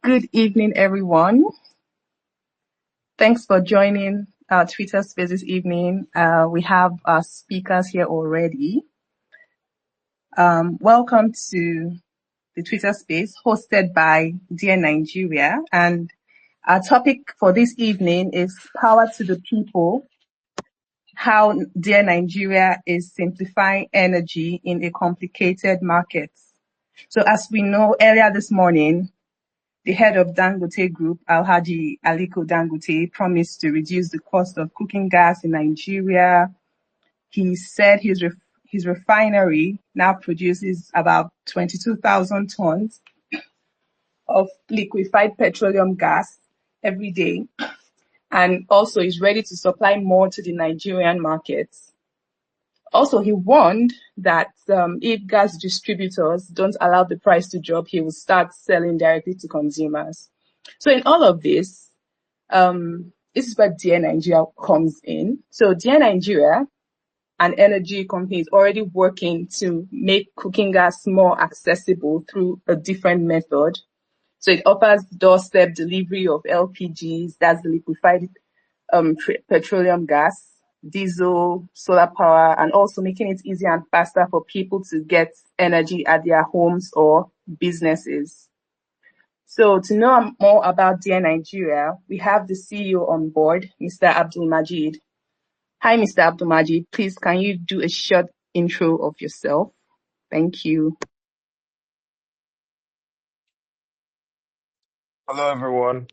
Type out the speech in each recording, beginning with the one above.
Good evening, everyone. Thanks for joining our Twitter space this evening. We have our speakers here already. Welcome to the Twitter space hosted by Dear Nigeria. And our topic for this evening is Power to the People, how Dear Nigeria is simplifying energy in a complicated market. So as we know, earlier this morning, the head of Dangote Group, Alhaji Aliko Dangote, promised to reduce the cost of cooking gas in Nigeria. He said his refinery now produces about 22,000 tons of liquefied petroleum gas every day, and also is ready to supply more to the Nigerian markets. Also, he warned that if gas distributors don't allow the price to drop, he will start selling directly to consumers. So in all of this, this is where Dear Nigeria comes in. So Dear Nigeria, an energy company, is already working to make cooking gas more accessible through a different method. So it offers doorstep delivery of LPGs, that's the liquefied petroleum gas, diesel, solar power, and also making it easier and faster for people to get energy at their homes or businesses. So to know more about Dear Nigeria, we have the CEO on board, Mr. Abdul Majid. Hi, Mr. Abdul Majid. Please, can you do a short intro of yourself? Thank you. Hello, everyone.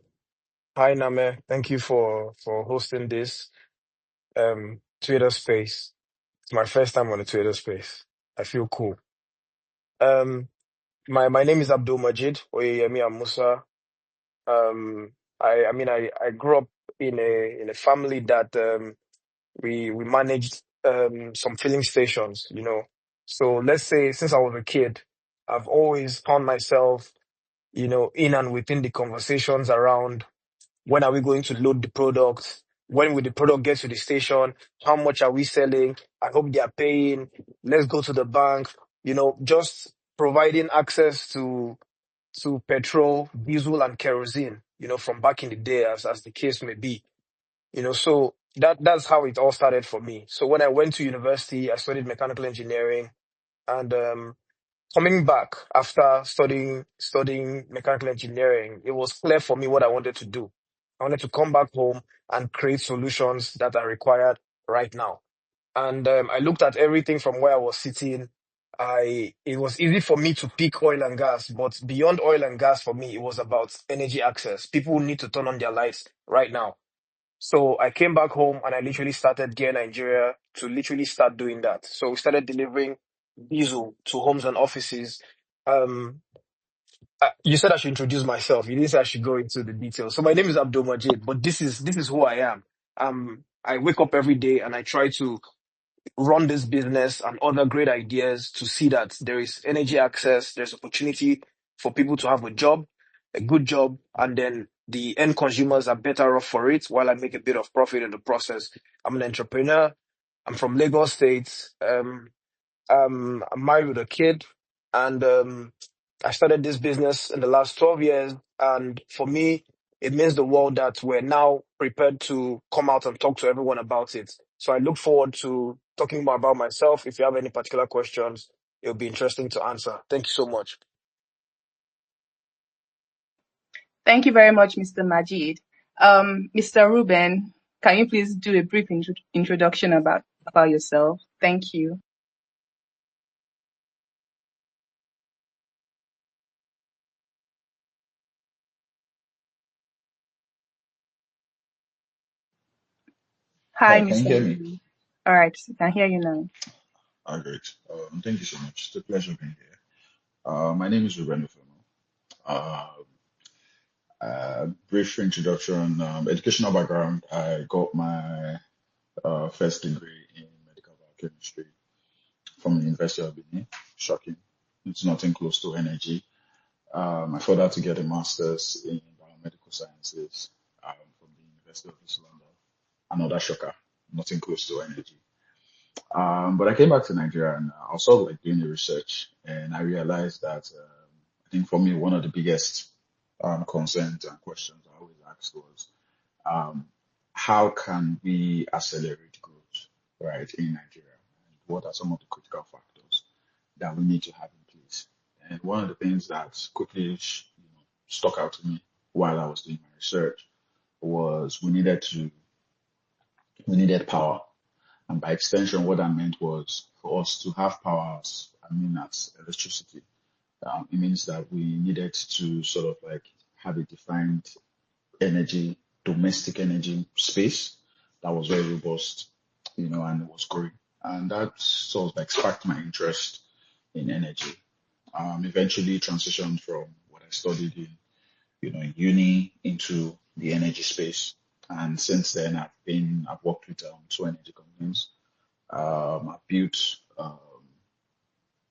Hi, Name. Thank you for hosting this Twitter space. It's my first time on a Twitter space. I feel cool. My name is Abdul Majid Oyeyemi Amusa. I grew up in a family that we managed some filling stations, you know. So let's say since I was a kid, I've always found myself, you know, in and within the conversations around when are we going to load the product? When will the product get to the station? How much are we selling? I hope they are paying. Let's go to the bank. You know, just providing access to petrol, diesel, and kerosene, you know, from back in the day, as the case may be. You know, so that's how it all started for me. So when I went to university, I studied mechanical engineering, and coming back after studying mechanical engineering, it was clear for me what I wanted to do. I wanted to come back home and create solutions that are required right now. And I looked at everything from where I was sitting. It was easy for me to pick oil and gas, but beyond oil and gas for me, it was about energy access. People need to turn on their lights right now. So I came back home and I literally started Gear Nigeria to literally start doing that. So we started delivering diesel to homes and offices. Um, you said I should introduce myself. You didn't say I should go into the details. So my name is Abdul Majid, but this is who I am. I wake up every day and I try to run this business and other great ideas to see that there is energy access, there's opportunity for people to have a job, a good job, and then the end consumers are better off for it while I make a bit of profit in the process. I'm an entrepreneur. I'm from Lagos State. I'm married with a kid, and I started this business in the last 12 years. And for me, it means the world that we're now prepared to come out and talk to everyone about it. So I look forward to talking more about myself. If you have any particular questions, it'll be interesting to answer. Thank you so much. Thank you very much, Mr. Majid. Mr. Ruben, can you please do a brief introduction about yourself? Thank you. Hi, Hi, can you Mr. hear me? Ruben. All right, I can hear you now. Great. Thank you so much. It's a pleasure being here. My name is Ruben Ufomo. Uh, Brief introduction, educational background. I got my first degree in medical biochemistry from the University of Benin. Shocking. It's nothing close to energy. I further to get a master's in biomedical sciences from the University of East London. Another shocker. Nothing close to energy. But I came back to Nigeria and I was sort of like doing the research and I realized that I think for me, one of the biggest concerns and questions I always asked was, um, how can we accelerate growth, right, in Nigeria? And what are some of the critical factors that we need to have in place? And one of the things that quickly, stuck out to me while I was doing my research was we needed power. And by extension, what that meant was for us to have power, as electricity. It means that we needed to sort of like have a defined energy, domestic energy space that was very robust, and it was growing. And that sort of like sparked my interest in energy. Eventually transitioned from what I studied in uni into the energy space. And since then, I've worked with two energy companies. I've built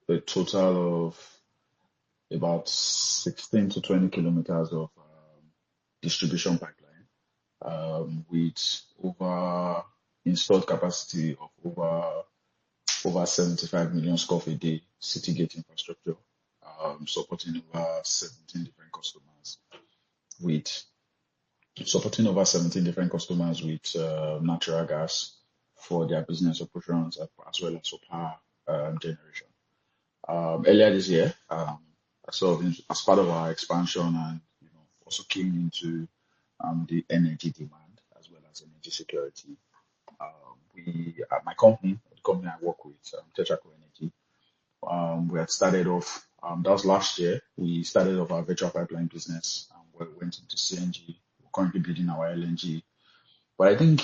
a total of about 16 to 20 kilometers of distribution pipeline with over installed capacity of over 75 million square feet a day city gate infrastructure, supporting over 17 different customers with natural gas for their business operations as well as for power generation. Earlier this year, I sort of, as part of our expansion and also came into the energy demand as well as energy security. We at my company, the company I work with, Tetraco Energy, we had started off. That was last year. We started off our virtual pipeline business. We went into CNG. We're currently building our LNG. But I think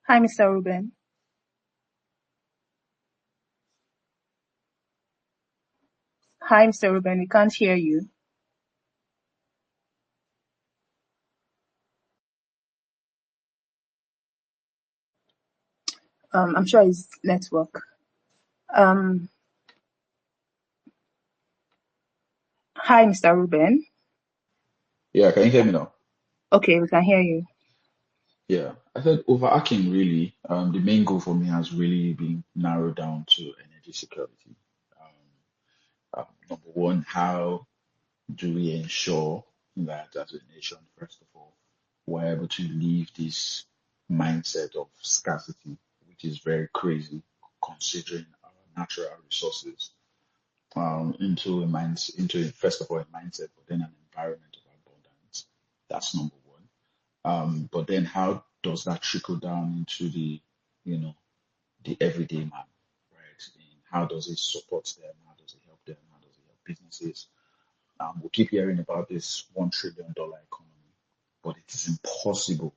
Hi, Mr. Ruben. Hi, Mr. Ruben. We can't hear you. I'm sure it's network. Hi, Mr. Ruben. yeah, can you hear me now? Okay, we can hear you. Yeah, I said overarching really, the main goal for me has really been narrowed down to energy security. Number one, how do we ensure that as a nation, first of all, we're able to leave this mindset of scarcity, which is very crazy considering our natural resources, first of all a mindset, but then an environment of abundance. That's number one. But then how does that trickle down into you know, the everyday man, right? And how does it support them? How does it help them? How does it help businesses? We keep hearing about this $1 trillion economy, but it is impossible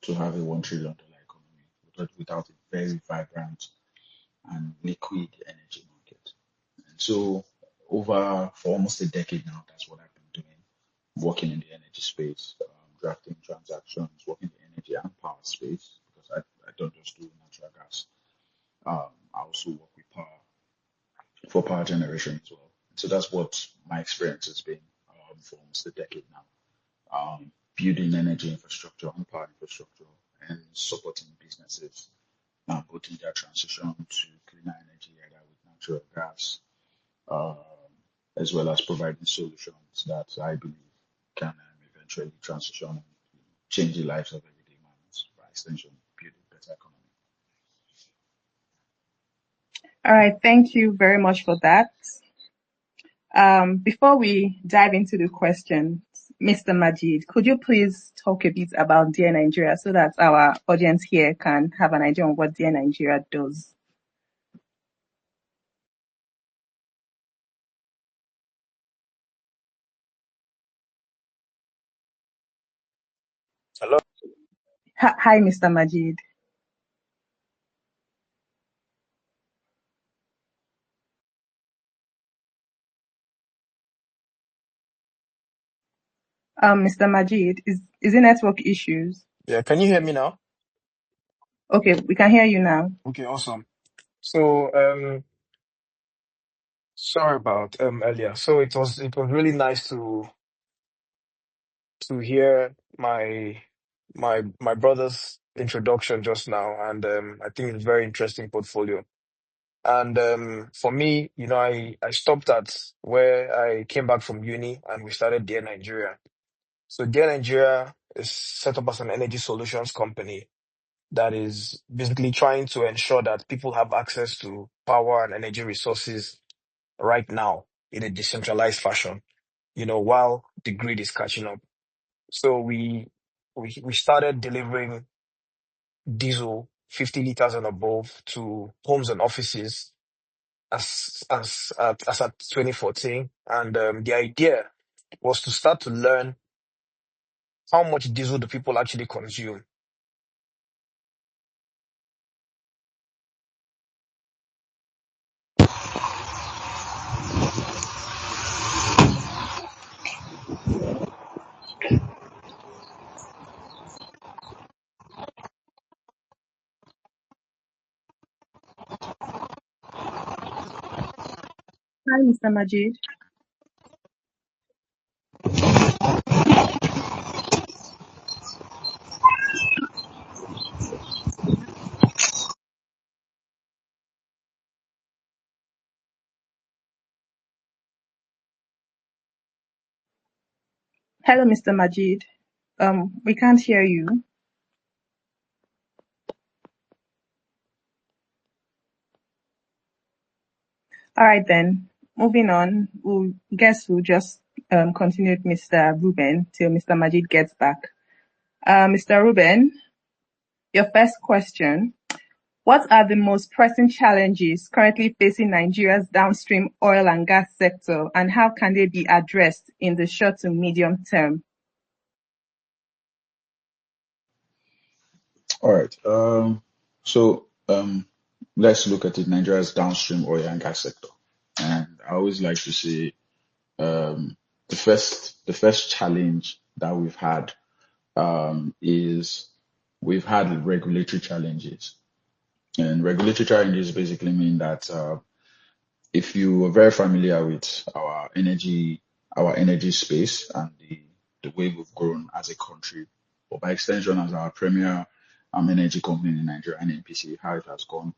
to have a $1 trillion economy without a very vibrant and liquid energy market. And so, for almost a decade now, that's what I've been doing, working in the energy space, drafting transactions, working in the energy and power space, because I don't just do natural gas. I also work with power for power generation as well. So that's what my experience has been for almost a decade now. Building energy infrastructure and power infrastructure and supporting businesses both in their transition to cleaner energy, either with natural gas, um, as well as providing solutions that I believe can eventually transition and change the lives of everyday miners, by extension, build a better economy. All right, thank you very much for that. Before we dive into the questions, Mr. Majid, could you please talk a bit about Dear Nigeria so that our audience here can have an idea on what Dear Nigeria does? Hello. Hi, Mr. Majid. Mr. Majid, is it network issues? Yeah, can you hear me now? Okay, we can hear you now. Okay, awesome. So, sorry about earlier. So it was really nice to hear my brothers introduction just now, and I think it's a very interesting portfolio. And for me, I stopped at where I came back from uni and we started Dear Nigeria. So Dear Nigeria is set up as an energy solutions company that is basically trying to ensure that people have access to power and energy resources right now in a decentralized fashion, while the grid is catching up. So we started delivering diesel 50 liters and above to homes and offices as at 2014, and the idea was to start to learn how much diesel do people actually consume. Hi, Mr. Majid. Hello, Mr. Majid. We can't hear you. All right, then. Moving on, we'll just continue with Mr. Ruben till Mr. Majid gets back. Mr. Ruben, your first question. What are the most pressing challenges currently facing Nigeria's downstream oil and gas sector, and how can they be addressed in the short to medium term? All right. Let's look at it. Nigeria's downstream oil and gas sector, and I always like to say the first challenge that we've had is we've had regulatory challenges, and regulatory challenges basically mean that if you are very familiar with our energy space and the way we've grown as a country, or by extension as our premier energy company in Nigeria, NNPC, how it has gone,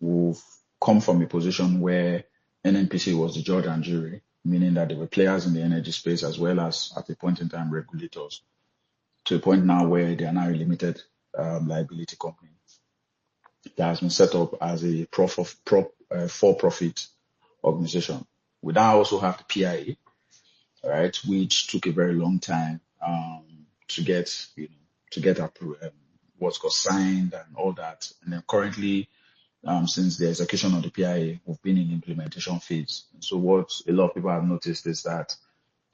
we've come from a position where NNPC was the judge and jury, meaning that there were players in the energy space as well as at a point in time regulators, to a point now where they are now a limited liability company that has been set up as a for-profit organization. We now also have the PIA, right, which took a very long time to get, what's called signed and all that. And then currently, since the execution of the PIA, we've been in implementation phase. So what a lot of people have noticed is that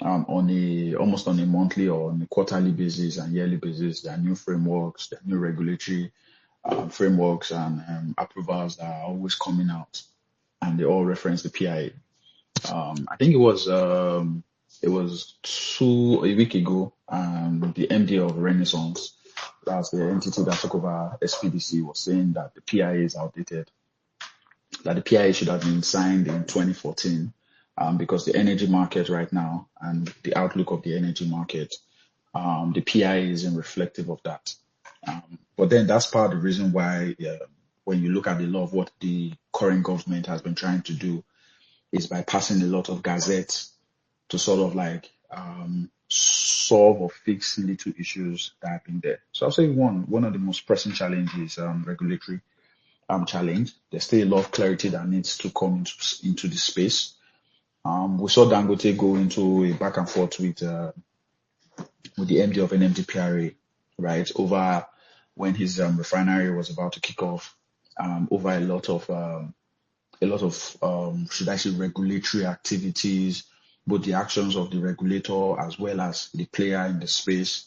almost on a monthly or on a quarterly basis and yearly basis, there are new frameworks, there are new regulatory frameworks and approvals that are always coming out, and they all reference the PIA. I think it was a week ago, the MD of Renaissance, that's the entity that took over SPDC, was saying that the PIA is outdated, that the PIA should have been signed in 2014, because the energy market right now and the outlook of the energy market, the PIA isn't reflective of that. But then that's part of the reason why, when you look at a lot of what the current government has been trying to do, is by passing a lot of gazettes to sort of like solve or fix little issues that have been there. So I'll say one of the most pressing challenges, regulatory challenge. There's still a lot of clarity that needs to come into the space. We saw Dangote go into a back and forth with the MD of NMDPRA, right, over when his refinery was about to kick off, over a lot of should I say regulatory activities, both the actions of the regulator as well as the player in the space.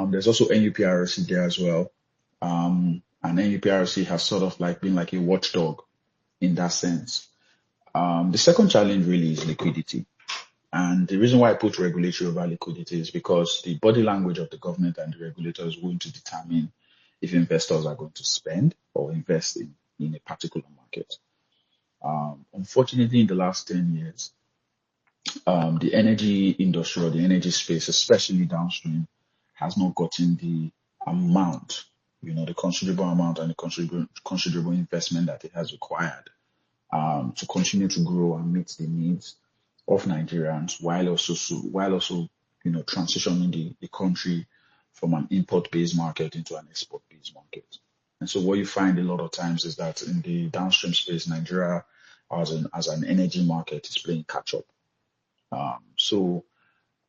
There's also NUPRC there as well. And NUPRC has sort of like been like a watchdog in that sense. The second challenge really is liquidity. And the reason why I put regulatory over liquidity is because the body language of the government and the regulator is going to determine if investors are going to spend or invest in a particular market. Unfortunately, in the last 10 years, the energy industry or the energy space, especially downstream, has not gotten the amount, the considerable amount and the considerable investment that it has required to continue to grow and meet the needs of Nigerians while also transitioning the country from an import-based market into an export-based market. And so what you find a lot of times is that in the downstream space, Nigeria as an energy market is playing catch up.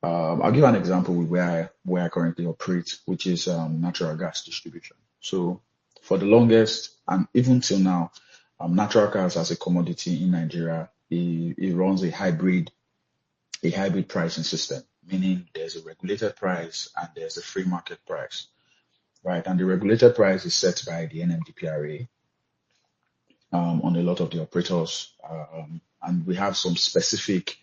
I'll give an example with where I currently operate, which is natural gas distribution. So for the longest, and even till now, natural gas as a commodity in Nigeria, it runs a hybrid pricing system, meaning there's a regulated price and there's a free market price, right? And the regulated price is set by the NMDPRA on a lot of the operators, and we have some specific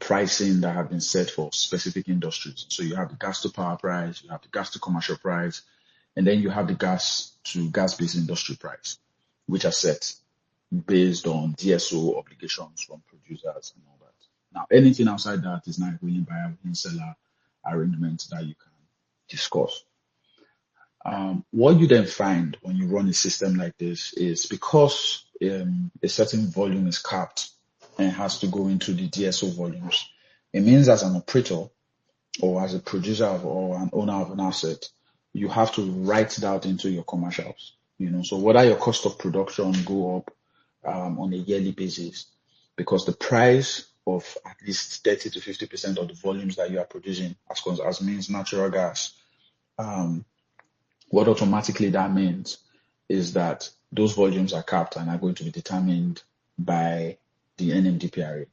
pricing that have been set for specific industries. So you have the gas to power price, you have the gas to commercial price, and then you have the gas to gas-based industry price, which are set based on DSO obligations from producers and all that. Now, anything outside that is not a willing buyer, willing seller arrangement that you can discuss. What you then find when you run a system like this is because a certain volume is capped and has to go into the DSO volumes, it means as an operator or as a producer or an owner of an asset, you have to write that into your commercials. So whether your cost of production go up on a yearly basis, because the price of at least 30 to 50% of the volumes that you are producing as means natural gas, what automatically that means is that those volumes are capped and are going to be determined by the NMDPRA,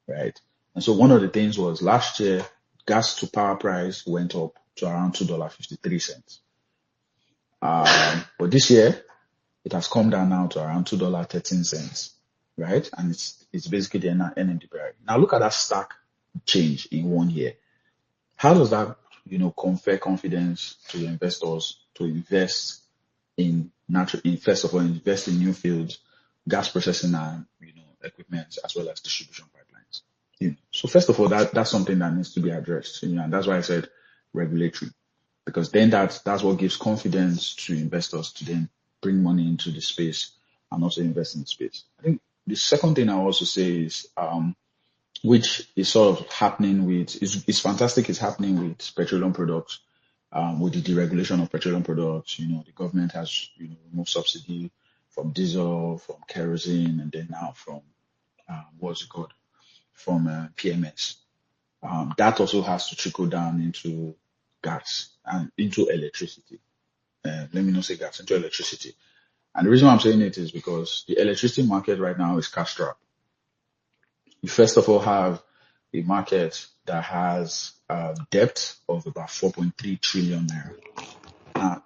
right? And so one of the things was last year, gas to power price went up to around $2.53. But this year, it has come down now to around $2.13, right? And it's basically the NMDPRA. Now look at that stark change in 1 year. How does that, confer confidence to your investors to invest first of all, invest in new fields, gas processing and, equipment, as well as distribution pipelines? So first of all, that's something that needs to be addressed, and that's why I said regulatory, because then that's what gives confidence to investors to then bring money into the space and also invest in the space. I think the second thing I also say is, which is sort of happening it's fantastic, it's happening with petroleum products, with the deregulation of petroleum products. The government has, removed subsidy from diesel, from kerosene, and then now from, from PMS. That also has to trickle down into gas and into electricity. Let me not say gas, into electricity. And the reason why I'm saying it is because the electricity market right now is cash strapped. You first of all have a market that has debt of about 4.3 trillion naira. Now,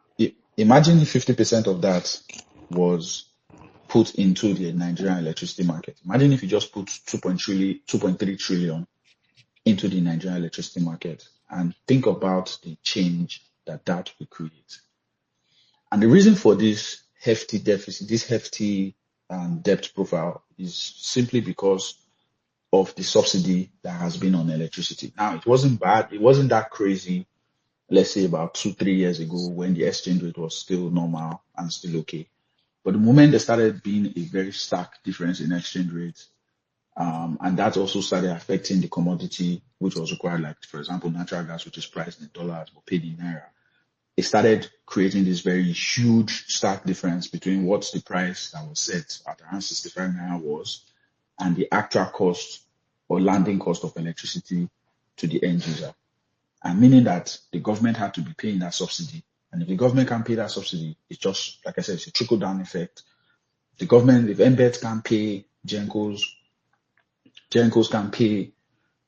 imagine if 50% of that was put into the Nigerian electricity market. Imagine if you just put 2.3 trillion into the Nigerian electricity market, and think about the change that will create. And the reason for this hefty deficit, this hefty debt profile, is simply because of the subsidy that has been on electricity. Now, it wasn't bad. It wasn't that crazy, let's say about 2-3 years ago, when the exchange rate was still normal and still okay. But the moment there started being a very stark difference in exchange rates, and that also started affecting the commodity which was required, like, for example, natural gas, which is priced in dollars but paid in naira. It started creating this very huge stark difference between what the price that was set at around 65 naira was and the actual cost or landing cost of electricity to the end user. And meaning that the government had to be paying that subsidy. And if the government can't pay that subsidy, it's just, like I said, it's a trickle-down effect. The government, if MBET can't pay Gencos can pay,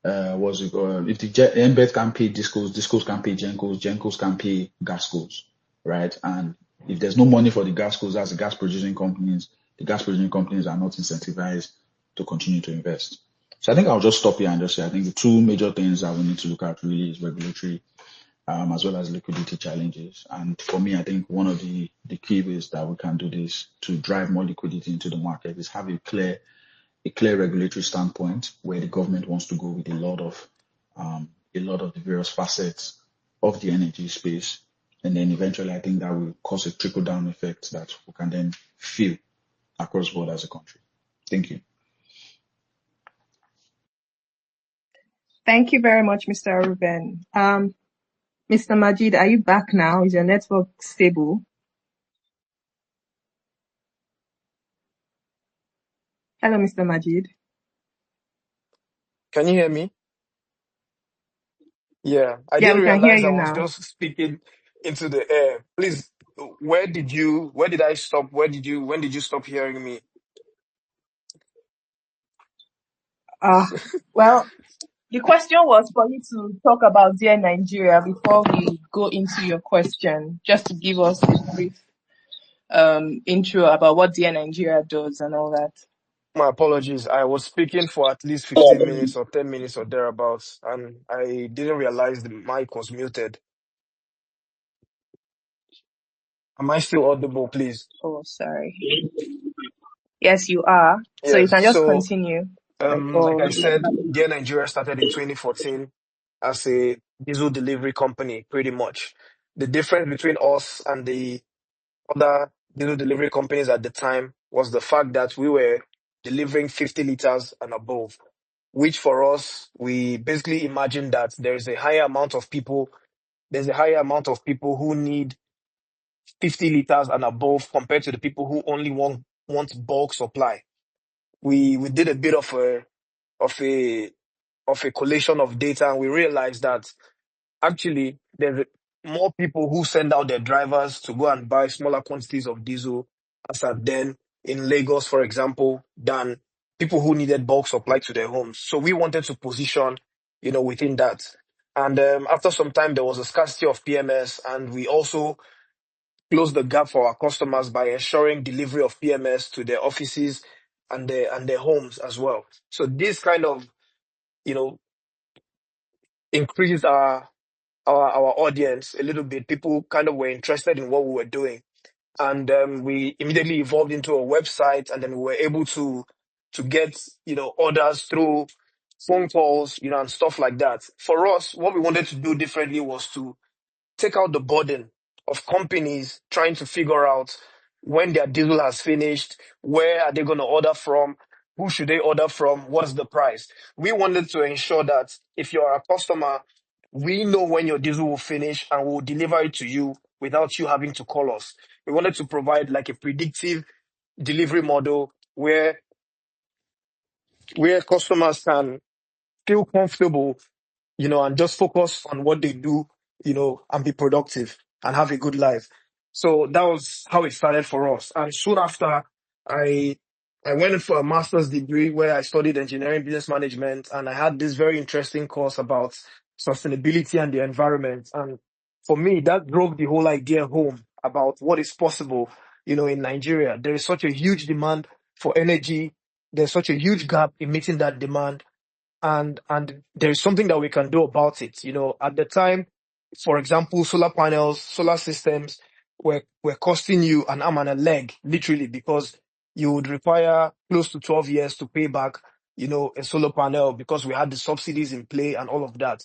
if the MBET can't pay Discos can't pay Gencos can't pay Gascos, right? And if there's no money for the Gascos, that's the gas producing companies, the gas producing companies are not incentivized to continue to invest. So I think I'll just stop here and just say, I think the two major things that we need to look at really is regulatory, as well as liquidity challenges. And for me, I think one of the key ways that we can do this to drive more liquidity into the market is have a clear regulatory standpoint where the government wants to go with a lot of the various facets of the energy space, And then eventually, I think that will cause a trickle down effect that we can then feel across board as a country. Thank you. Thank you very much, Mr. Ruben. Mr. Majid, are you back now? Is your network stable? Hello, Mr. Majid. Can you hear me? Yeah, I Yeah, didn't we can hear realize I you was now. just speaking into the air. Please, where did I stop? When did you stop hearing me? Well, the question was for you to talk about Dear Nigeria before we go into your question, just to give us a brief intro about what Dear Nigeria does and all that. My apologies. I was speaking for at least 15 minutes or 10 minutes or thereabouts, and I didn't realize the mic was muted. Am I still audible, please? Oh, sorry. Yes, you are. So you Yes. can just So, continue. like Or I said, Dear Nigeria started in 2014 as a diesel delivery company, pretty much. The difference between us and the other diesel delivery companies at the time was the fact that we were delivering 50 liters and above, which for us, we basically imagined that there's a higher amount of people who need 50 liters and above compared to the people who only want bulk supply. We did a bit of a of a collation of data, and we realized that actually there's more people who send out their drivers to go and buy smaller quantities of diesel as at then in Lagos, for example, than people who needed bulk supply to their homes. So we wanted to position, within that. And after some time, there was a scarcity of PMS, and we also closed the gap for our customers by ensuring delivery of PMS to their offices and their homes as well. So this kind of, you know, increased our audience a little bit. People kind of were interested in what we were doing, and we immediately evolved into a website, and then we were able to get orders through phone calls, and stuff like that. For us, what we wanted to do differently was to take out the burden of companies trying to figure out when their diesel has finished, where are they going to order from, who should they order from, what's the price. We wanted to ensure that if you're a customer, we know when your diesel will finish and we'll deliver it to you without you having to call us. We wanted to provide like a predictive delivery model where customers can feel comfortable, and just focus on what they do, and be productive and have a good life. So that was how it started for us. And soon after, I I went in for a master's degree where I studied engineering business management, and I had this very interesting course about sustainability and the environment. And for me, that drove the whole idea home about what is possible, in Nigeria. There is such a huge demand for energy. There's such a huge gap in meeting that demand, and there is something that we can do about it. At the time, for example, solar panels, solar systems were costing you an arm and a leg, literally, because you would require close to 12 years to pay back, a solar panel because we had the subsidies in play and all of that.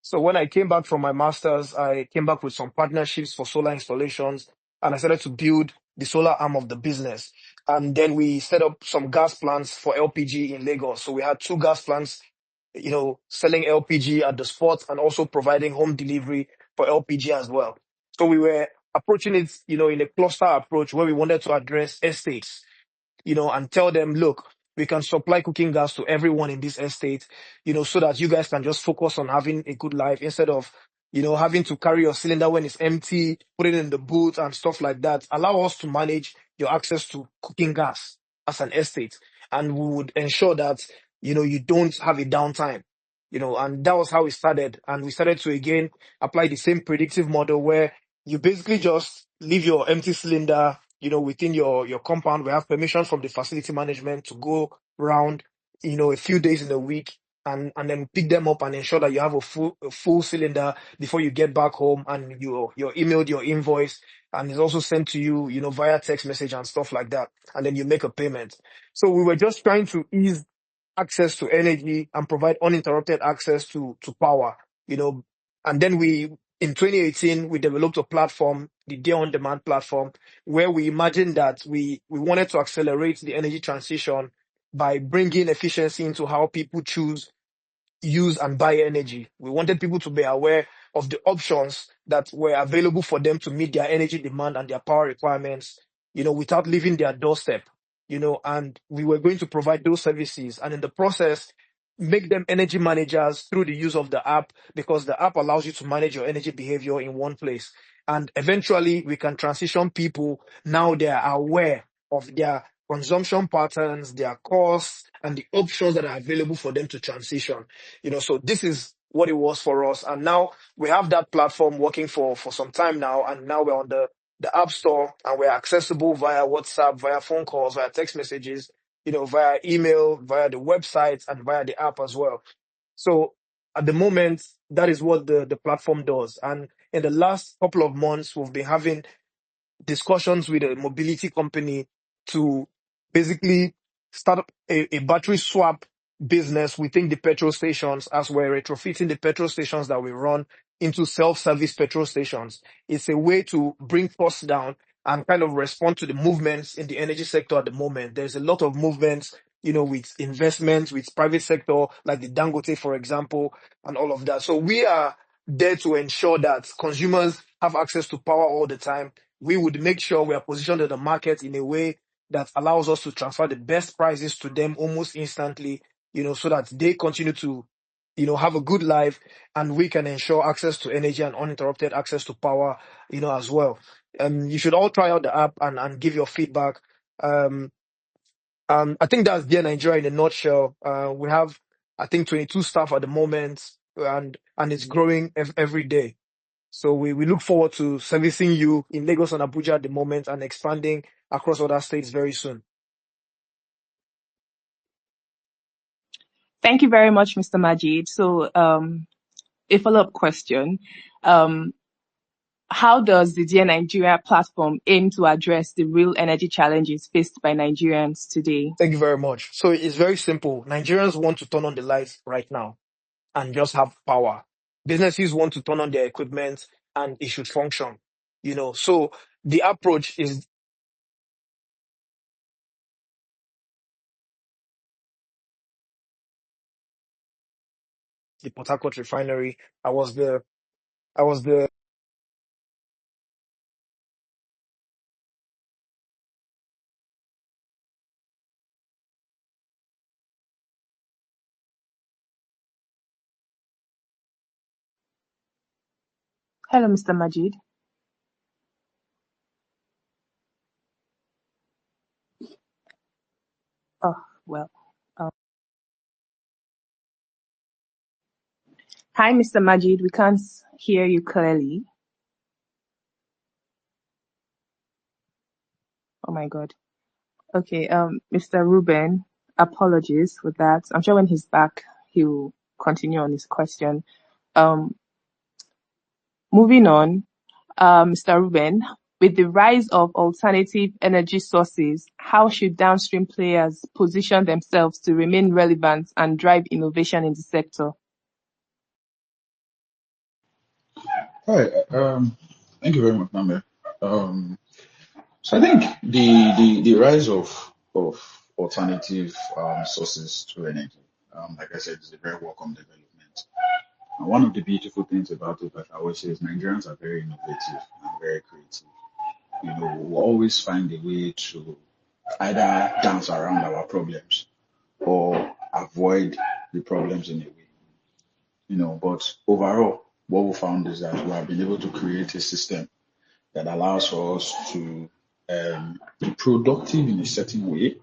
So when I came back from my master's, I came back with some partnerships for solar installations, and I started to build the solar arm of the business. And then we set up some gas plants for LPG in Lagos. So we had two gas plants, selling LPG at the spot and also providing home delivery for LPG as well. So we were approaching it, in a cluster approach where we wanted to address estates, and tell them, look, we can supply cooking gas to everyone in this estate, so that you guys can just focus on having a good life instead of, having to carry your cylinder when it's empty, put it in the boot and stuff like that. Allow us to manage your access to cooking gas as an estate. And we would ensure that, you don't have a downtime, and that was how we started. And we started to again apply the same predictive model where you basically just leave your empty cylinder, within your compound. We have permission from the facility management to go around, a few days in a week and then pick them up and ensure that you have a full cylinder before you get back home, and you're emailed your invoice, and it's also sent to you, via text message and stuff like that. And then you make a payment. So we were just trying to ease access to energy and provide uninterrupted access to power, and then we in 2018, we developed a platform, the Day on Demand platform, where we imagined that we wanted to accelerate the energy transition by bringing efficiency into how people choose, use, and buy energy. We wanted people to be aware of the options that were available for them to meet their energy demand and their power requirements, without leaving their doorstep, and we were going to provide those services. And in the process, make them energy managers through the use of the app, because the app allows you to manage your energy behavior in one place. And eventually we can transition people. Now they are aware of their consumption patterns, their costs, and the options that are available for them to transition. So this is what it was for us. And now we have that platform working for some time now. And now we're on the App Store, and we're accessible via WhatsApp, via phone calls, via text messages, via email, via the website, and via the app as well. So at the moment, that is what the platform does. And in the last couple of months, we've been having discussions with a mobility company to basically start up a battery swap business within the petrol stations, as we're retrofitting the petrol stations that we run into self-service petrol stations. It's a way to bring costs down and kind of respond to the movements in the energy sector at the moment. There's a lot of movements, with investments, with private sector, like the Dangote, for example, and all of that. So we are there to ensure that consumers have access to power all the time. We would make sure we are positioned in the market in a way that allows us to transfer the best prices to them almost instantly, so that they continue to, have a good life, and we can ensure access to energy and uninterrupted access to power, as well. You should all try out the app and give your feedback. I think that's Dear Nigeria in a nutshell. We have, I think, 22 staff at the moment, and it's growing every day. So we look forward to servicing you in Lagos and Abuja at the moment, and expanding across other states very soon. Thank you very much, Mr. Majid. So, a follow-up question. How does the Dear Nigeria platform aim to address the real energy challenges faced by Nigerians today? Thank you very much. So it's very simple. Nigerians want to turn on the lights right now and just have power. Businesses want to turn on their equipment and it should function. So the approach is the Port Harcourt refinery. I was the Hello, Mr. Majid. Oh, well. Hi, Mr. Majid. We can't hear you clearly. Oh my God. Okay, Mr. Ruben, apologies for that. I'm sure when he's back, he'll continue on his question. Moving on, Mr. Ruben, with the rise of alternative energy sources, how should downstream players position themselves to remain relevant and drive innovation in the sector? Hi, thank you very much, Name. So I think the rise of alternative sources to energy, like I said, is a very welcome development. And one of the beautiful things about it, like I always say, is Nigerians are very innovative and very creative. We'll always find a way to either dance around our problems or avoid the problems in a way. But overall, what we found is that we have been able to create a system that allows for us to be productive in a certain way,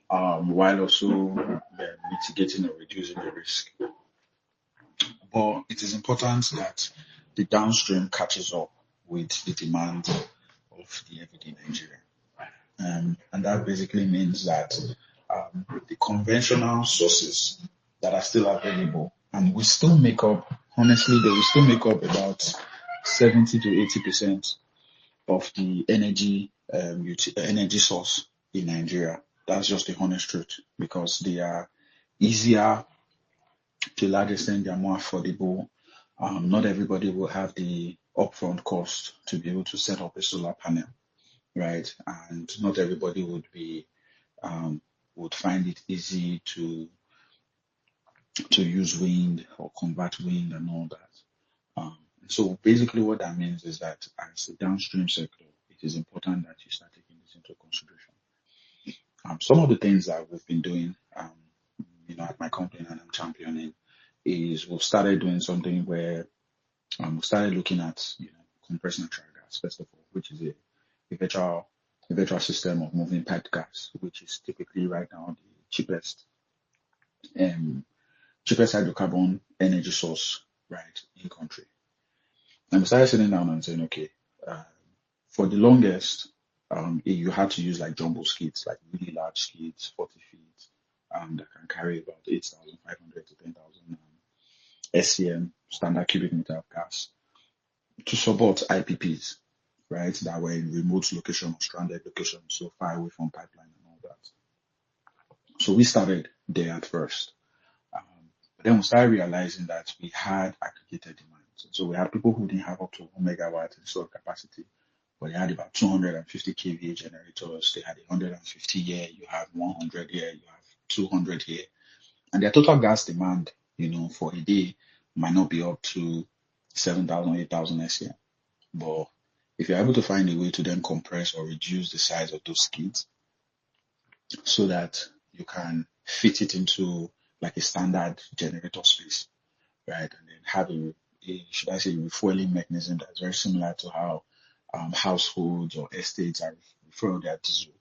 while also mitigating or reducing the risk. But it is important that the downstream catches up with the demand of the everyday Nigerian. And that basically means that the conventional sources that are still available, and we still make up, honestly, they will still make up about 70 to 80% of the energy energy source in Nigeria. That's just the honest truth, because they are easier, to a large extent, they are more affordable, Not everybody will have the upfront cost to be able to set up a solar panel, right? And not everybody would find it easy to use wind or convert wind and all that. So basically what that means is that as a downstream sector, it is important that you start taking this into consideration. Some of the things that we've been doing, at my company and I'm championing is we've started doing something where we started looking at, compressed natural gas, first of all, which is a virtual system of moving piped gas, which is typically right now the cheapest hydrocarbon energy source, right, in country. And we started sitting down and saying, okay, for the longest, you had to use like jumbo skids, like really large skids, 40 feet, that can carry about 8,500 to 10,000 SCM, standard cubic meter of gas, to support IPPs, right, that were in remote location or stranded locations, so far away from pipeline and all that. So we started there at first. But then we started realizing that we had aggregated demand. So we had people who didn't have up to 1 megawatt installed capacity, but they had about 250 kVA generators. They had 150 here, you have 100 here, you have 200 here. And their total gas demand, for a day might not be up to 7,000, 8,000 SCM. But if you're able to find a way to then compress or reduce the size of those skids so that you can fit it into like a standard generator space, right? And then have a refueling mechanism that's very similar to how households or estates are refueling their diesel.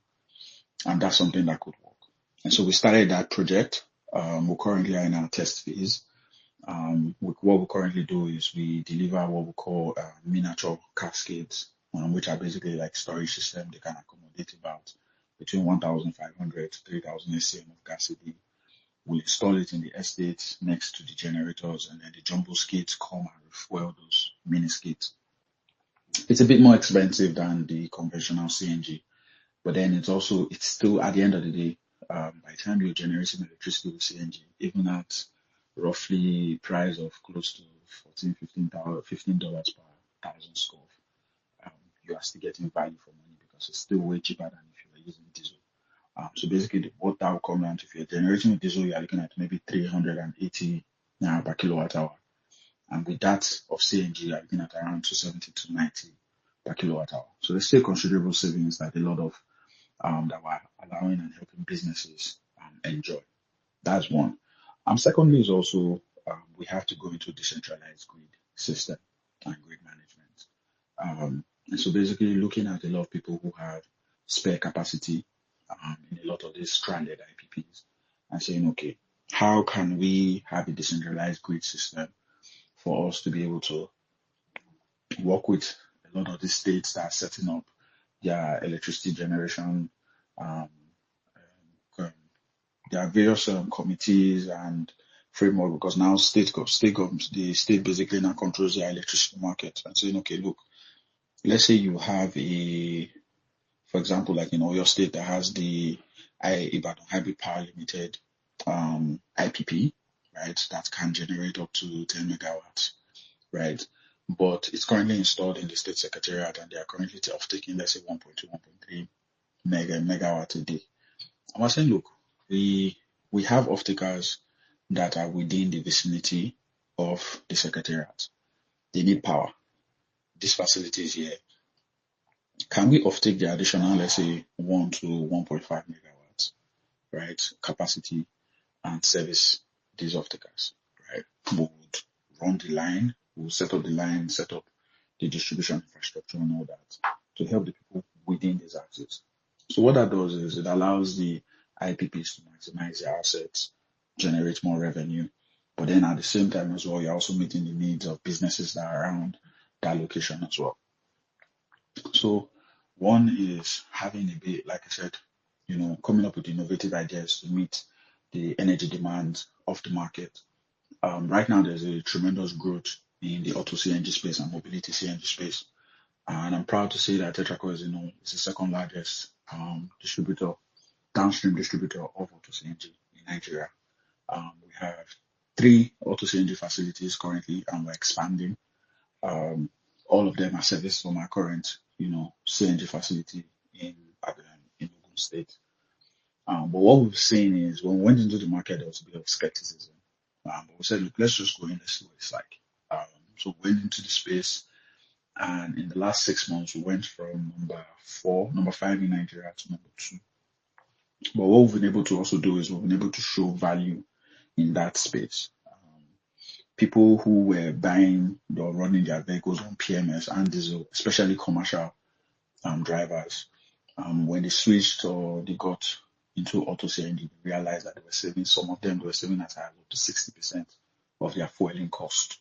And that's something that could work. And so we started that project. We currently are in our test phase. What we currently do is we deliver what we call miniature cascades, which are basically like storage systems. They can accommodate about between 1,500 to 3,000 SCM of gas a day. We'll install it in the estate next to the generators, and then the jumbo skids come and refuel those mini skids. It's a bit more expensive than the conventional CNG, but then it's still at the end of the day, by the time you're generating electricity with CNG, even at roughly price of close to $15 per thousand score, you are still getting value for money because it's still way cheaper than if you were using diesel. So basically, what that will come down to, if you're generating with diesel, you're looking at maybe 380 naira per kilowatt hour. And with that of CNG, you're looking at around 270 to 90 per kilowatt hour. So there's still considerable savings that a lot of that we're allowing and helping businesses enjoy. That's one. Secondly is also we have to go into a decentralized grid system and grid management. And so basically looking at a lot of people who have spare capacity in a lot of these stranded IPPs and saying, okay, how can we have a decentralized grid system for us to be able to work with a lot of the states that are setting up their electricity generation. There are various committees and framework, because now the state basically now controls the electricity market and saying, okay, look, let's say you have for example, like in Oyo State that has the Ibadan Hybrid Power Limited IPP, right, that can generate up to 10 megawatts, right? But it's currently installed in the state secretariat and they are currently taking, let's say, 1.2, 1.3 megawatt a day. I was saying, look, we have off-takers that are within the vicinity of the secretariat. They need power. This facility is here. Can we off-take the additional, let's say, 1 to 1.5 megawatts, right, capacity and service these off-takers, right? We would run the line, we'll set up the line, set up the distribution infrastructure and all that to help the people within these axes. So what that does is it allows the IPPs to maximize their assets, generate more revenue, but then at the same time as well, you're also meeting the needs of businesses that are around that location as well. So one is having a bit, like I said, coming up with innovative ideas to meet the energy demands of the market. Right now, there's a tremendous growth in the auto CNG space and mobility CNG space. And I'm proud to say that Tetraco is the second largest downstream distributor of auto CNG in Nigeria. We have 3 auto CNG facilities currently, and we're expanding. All of them are serviced from our current, CNG facility in Ogun State. But what we've seen is when we went into the market, there was a bit of skepticism. But we said, look, let's just go in and see what it's like. So we went into the space, and in the last 6 months, we went from number 5 in Nigeria to number 2. But what we've been able to also do is we've been able to show value in that space. People who were buying or running their vehicles on PMS and diesel, especially commercial drivers, when they switched or they got into auto CNG, they realized that they were saving, some of them, they were saving as high as up to 60% of their fueling cost,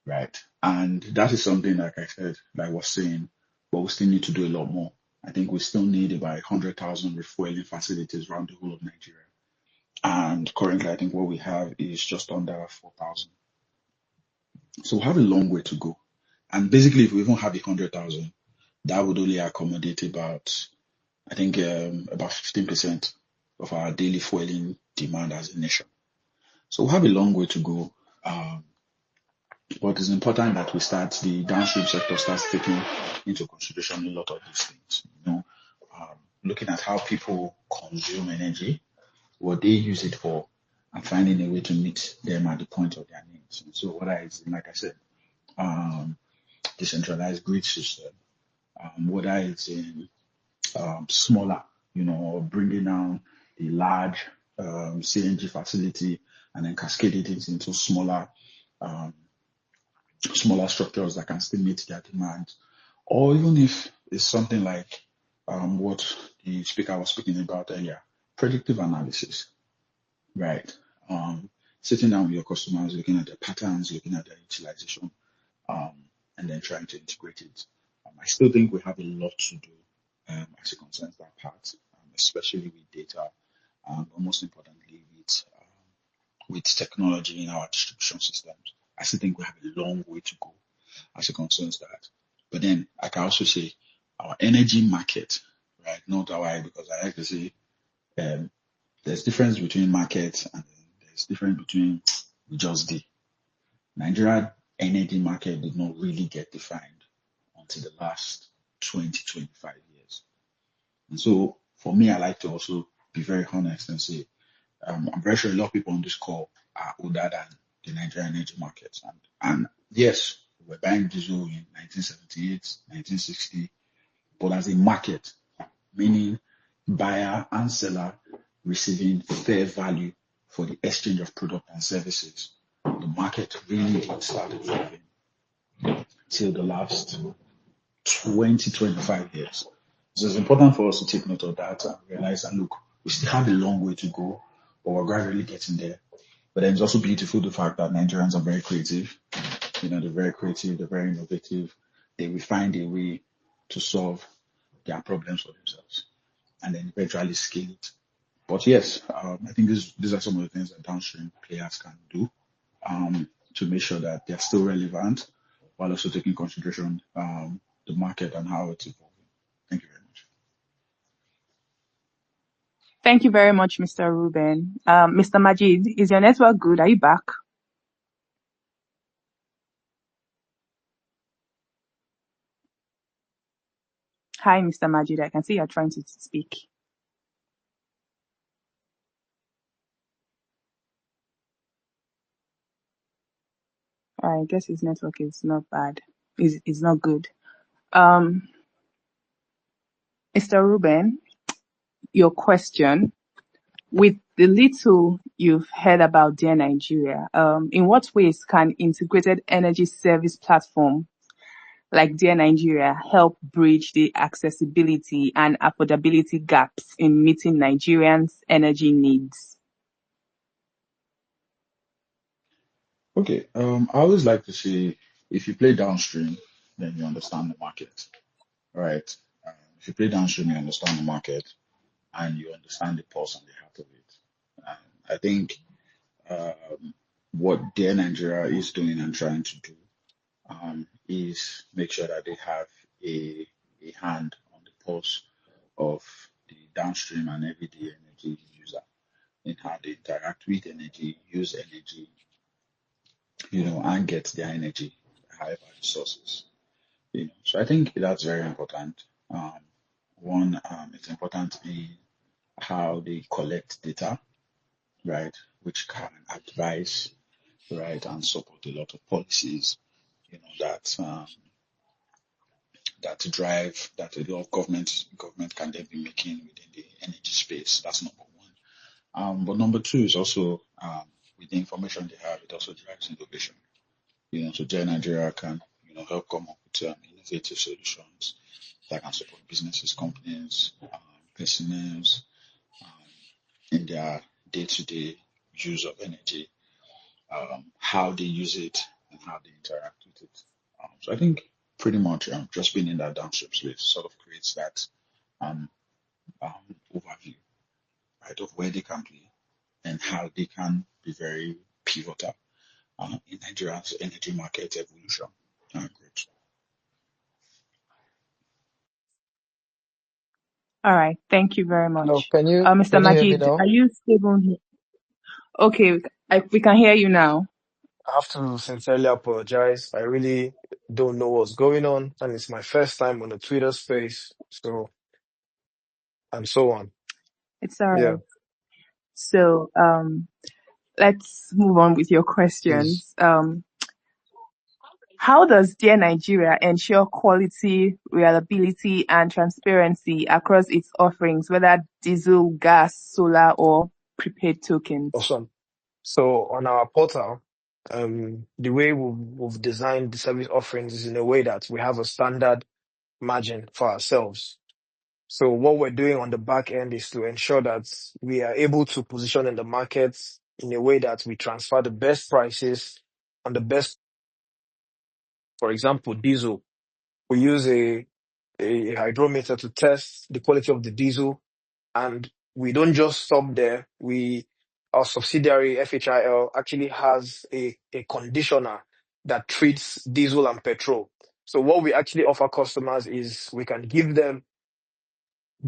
right? And that is something, like I said, like I was saying, but we still need to do a lot more. I think we still need about 100,000 refueling facilities around the whole of Nigeria. And currently, I think what we have is just under 4,000. So we have a long way to go. And basically, if we even have 100,000, that would only accommodate about, I think, about 15% of our daily fueling demand as a nation. So we have a long way to go. But it's important that the downstream sector starts taking into consideration a lot of these things. Looking at how people consume energy, what they use it for, and finding a way to meet them at the point of their needs. And so whether it's, like I said, decentralized grid system, whether it's in smaller, or bringing down the large CNG facility and then cascading it into smaller structures that can still meet their demand, or even if it's something like what the speaker was speaking about earlier, predictive analysis, right? Sitting down with your customers, looking at their patterns, looking at their utilization, and then trying to integrate it. I still think we have a lot to do as it concerns that part, especially with data, but most importantly with technology in our distribution systems. I still think we have a long way to go as it concerns that. But then I can also say our energy market, right? Not our, because I like to say there's difference between market and there's difference between just the Nigeria energy market did not really get defined until the last 20-25 years. And so for me, I like to also be very honest and say, I'm very sure a lot of people on this call are older than the Nigerian energy market. And yes, we were buying diesel in 1978, 1960, but as a market, meaning buyer and seller receiving fair value for the exchange of product and services, the market really didn't start evolving till the last 20-25 years. So it's important for us to take note of that and realize that, look, we still have a long way to go, but we're gradually getting there. But then it's also beautiful, the fact that Nigerians are very creative. They're very creative, they're very innovative. They will find a way to solve their problems for themselves and then eventually scale it. But yes, I think these are some of the things that downstream players can do to make sure that they're still relevant while also taking into consideration the market and how it's evolving. Thank you very much. Thank you very much, Mr. Ruben. Mr. Majid, is your network good? Are you back? Hi, Mr. Majid. I can see you're trying to speak. I guess his network is not bad. Is not good. Mr. Ruben, your question. With the little you've heard about Dear Nigeria, in what ways can integrated energy service platform like Dear Nigeria help bridge the accessibility and affordability gaps in meeting Nigerians' energy needs? Okay, I always like to say, if you play downstream, then you understand the market, right? If you play downstream, you understand the market and you understand the pulse and the heart of it. I think what Dear Nigeria is doing and trying to do is make sure that they have a hand on the pulse of the downstream and everyday energy user in how they interact with energy, use energy, and get their energy, high value sources. So I think that's very important. One, it's important in how they collect data, right, which can advise, right, and support a lot of policies, that drive that a lot of government can then be making within the energy space. That's number one. But number two is also with the information they have, it also drives innovation. So Dare Nigeria can help come up with innovative solutions that can support businesses, companies, personnel in their day-to-day use of energy, how they use it, and how they interact with it. So I think pretty much just being in that downstream space sort of creates that um, overview, right, of where they can play and how they can be very pivotal in Nigeria's energy market evolution. Great. All right. Thank you very Hello, much. Mr. can you hear me Majid, now? are you stable? Okay, we can hear you now. I have to sincerely apologize. I really don't know what's going on, and it's my first time on the Twitter space, so and so on. It's all Yeah, right. So, let's move on with your please. questions. How does Dear Nigeria ensure quality, reliability, and transparency across its offerings, whether diesel, gas, solar, or prepaid tokens? Awesome. So on our portal, the way we've designed the service offerings is in a way that we have a standard margin for ourselves. So what we're doing on the back end is to ensure that we are able to position in the markets in a way that we transfer the best prices on the best. For example, diesel. We use a hydrometer to test the quality of the diesel, and we don't just stop there. Our subsidiary FHIL actually has a conditioner that treats diesel and petrol. So what we actually offer customers is we can give them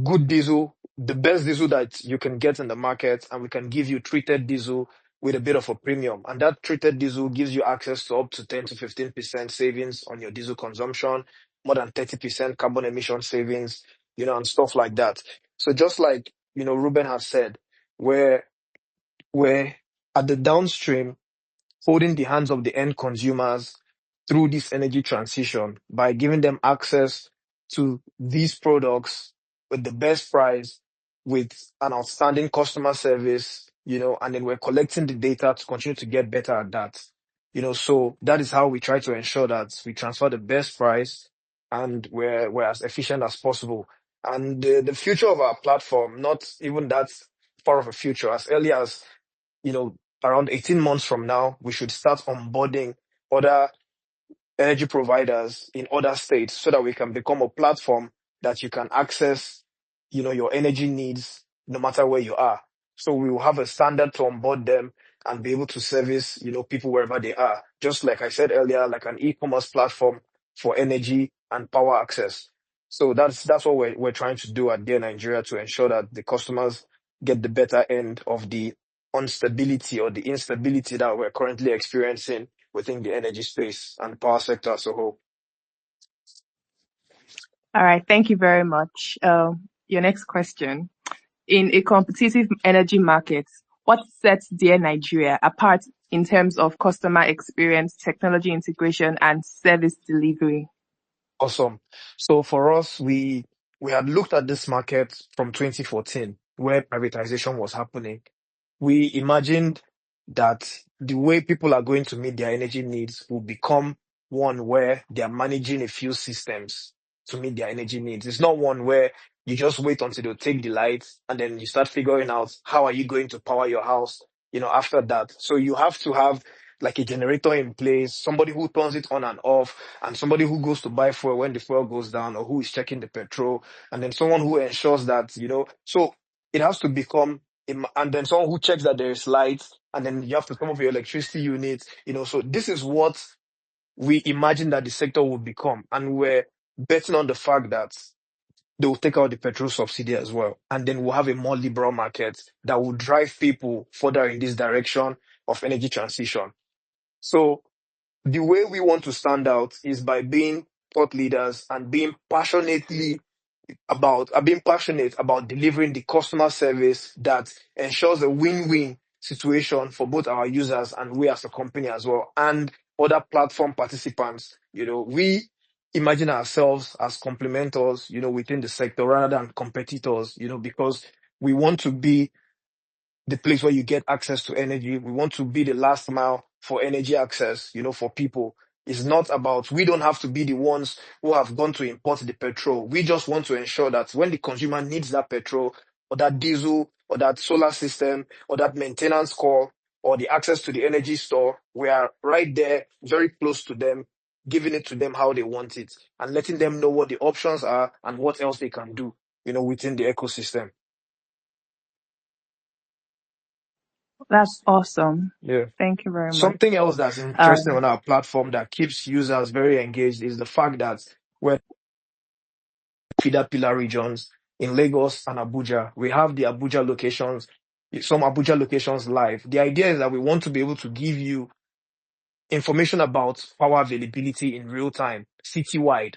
good diesel, the best diesel that you can get in the market, and we can give you treated diesel with a bit of a premium. And that treated diesel gives you access to up to 10 to 15% savings on your diesel consumption, more than 30% carbon emission savings, and stuff like that. So just like, Ruben has said, we're at the downstream holding the hands of the end consumers through this energy transition by giving them access to these products with the best price, with an outstanding customer service, and then we're collecting the data to continue to get better at that. So that is how we try to ensure that we transfer the best price and we're as efficient as possible. And the future of our platform, not even that far of a future, as early as around 18 months from now, we should start onboarding other energy providers in other states so that we can become a platform that you can access, your energy needs no matter where you are. So we will have a standard to onboard them and be able to service, people wherever they are. Just like I said earlier, like an e-commerce platform for energy and power access. So that's what we're trying to do at Dear Nigeria to ensure that the customers get the better end of the instability or the instability that we're currently experiencing within the energy space and the power sector as a whole. All right. Thank you very much. Your next question. In a competitive energy market, what sets Dear Nigeria apart in terms of customer experience, technology integration, and service delivery? Awesome. So for us, we had looked at this market from 2014, where privatization was happening. We imagined that the way people are going to meet their energy needs will become one where they are managing a few systems to meet their energy needs. It's not one where you just wait until they take the lights and then you start figuring out how are you going to power your house, after that. So you have to have like a generator in place, somebody who turns it on and off, and somebody who goes to buy fuel when the fuel goes down, or who is checking the petrol, and then someone who ensures that, so it has to become, and then someone who checks that there is light, and then you have to come up with your electricity unit, so this is what we imagine that the sector will become. And we're betting on the fact that they will take out the petrol subsidy as well. And then we'll have a more liberal market that will drive people further in this direction of energy transition. So the way we want to stand out is by being thought leaders and being passionate about delivering the customer service that ensures a win-win situation for both our users and we as a company as well, and other platform participants. We imagine ourselves as complementors, within the sector rather than competitors, because we want to be the place where you get access to energy. We want to be the last mile for energy access, for people. It's not about, we don't have to be the ones who have gone to import the petrol. We just want to ensure that when the consumer needs that petrol or that diesel or that solar system or that maintenance call or the access to the energy store, we are right there, very close to them, giving it to them how they want it and letting them know what the options are and what else they can do, within the ecosystem. That's awesome. Yeah. Thank you very much. Something else that's interesting on our platform that keeps users very engaged is the fact that we're feeder pillar regions in Lagos and Abuja. We have the Abuja locations, some Abuja locations live. The idea is that we want to be able to give you information about power availability in real time, citywide.